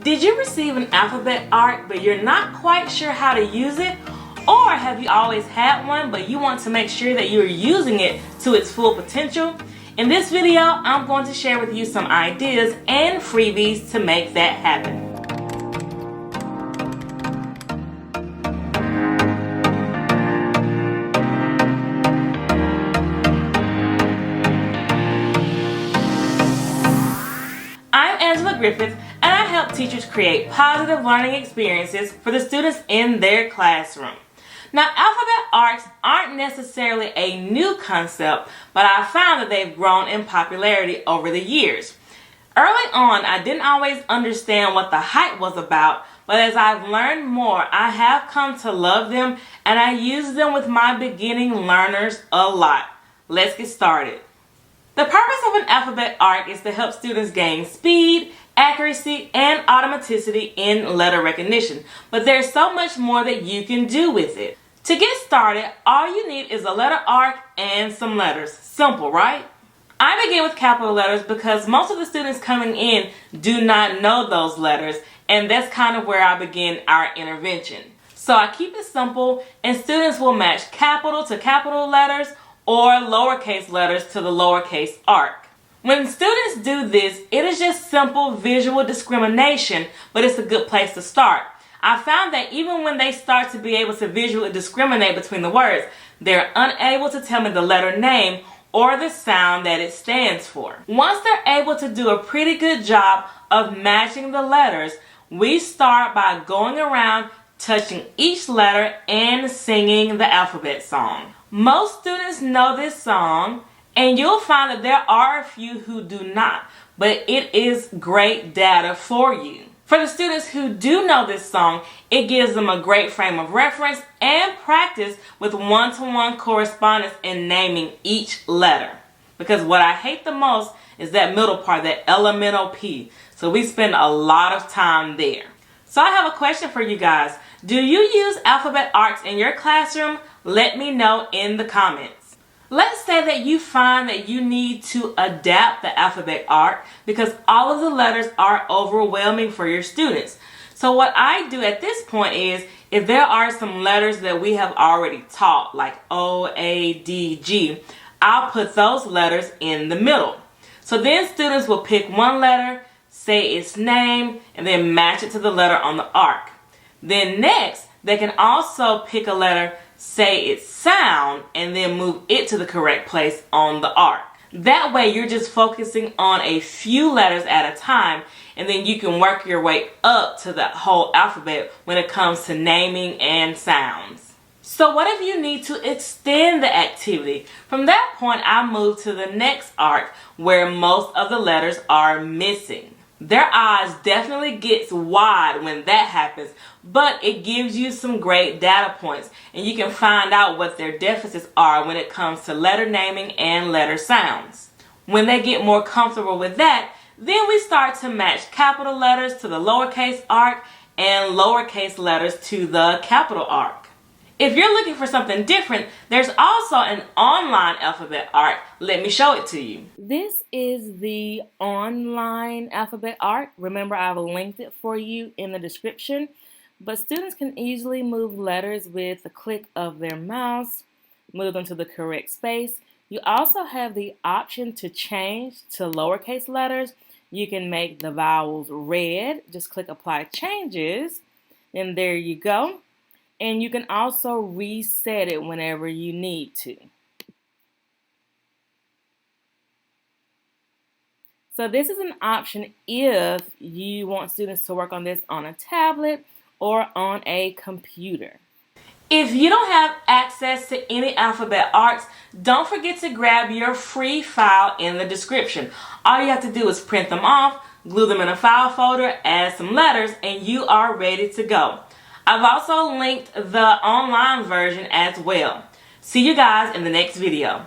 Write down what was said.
Did you receive an alphabet art but you're not quite sure how to use it? Or have you always had one but you want to make sure that you're using it to its full potential? In this video, I'm going to share with you some ideas and freebies to make that happen. I'm Angela Griffith, and I help teachers create positive learning experiences for the students in their classroom. Now, alphabet arts aren't necessarily a new concept, but I found that they've grown in popularity over the years. Early on, I didn't always understand what the hype was about, but as I've learned more, I have come to love them, and I use them with my beginning learners a lot. Let's get started. The purpose of an alphabet art is to help students gain speed, accuracy, and automaticity in letter recognition. But there's so much more that you can do with it. To get started, all you need is a letter arc and some letters. Simple, right? I begin with capital letters because most of the students coming in do not know those letters, and that's kind of where I begin our intervention. So I keep it simple, and students will match capital to capital letters or lowercase letters to the lowercase arc. When students do this, it is just simple visual discrimination, but it's a good place to start. I found that even when they start to be able to visually discriminate between the words, they're unable to tell me the letter name or the sound that it stands for. Once they're able to do a pretty good job of matching the letters, we start by going around touching each letter and singing the alphabet song. Most students know this song, and you'll find that there are a few who do not, but it is great data for you. For the students who do know this song, it gives them a great frame of reference and practice with one-to-one correspondence in naming each letter. Because what I hate the most is that middle part, that elemental P. So we spend a lot of time there. So I have a question for you guys. Do you use alphabet arts in your classroom? Let me know in the comments. Let's say that you find that you need to adapt the alphabet art because all of the letters are overwhelming for your students. So what I do at this point is, if there are some letters that we have already taught, like O, A, D, G, I'll put those letters in the middle. So then students will pick one letter, say its name, and then match it to the letter on the arc. Then next, they can also pick a letter, say its sound, and then move it to the correct place on the arc. That way you're just focusing on a few letters at a time, and then you can work your way up to the whole alphabet when it comes to naming and sounds. So what if you need to extend the activity? From that point, I move to the next arc where most of the letters are missing. Their eyes definitely gets wide when that happens, but it gives you some great data points, and you can find out what their deficits are when it comes to letter naming and letter sounds. When they get more comfortable with that, then we start to match capital letters to the lowercase arc and lowercase letters to the capital arc. If you're looking for something different, there's also an online alphabet art. Let me show it to you. This is the online alphabet art. Remember, I've linked it for you in the description. But students can easily move letters with the click of their mouse, move them to the correct space. You also have the option to change to lowercase letters. You can make the vowels red. Just click Apply Changes, and there you go. And you can also reset it whenever you need to. So this is an option if you want students to work on this on a tablet or on a computer. If you don't have access to any alphabet arts, don't forget to grab your free file in the description. All you have to do is print them off, glue them in a file folder, add some letters, and you are ready to go. I've also linked the online version as well. See you guys in the next video.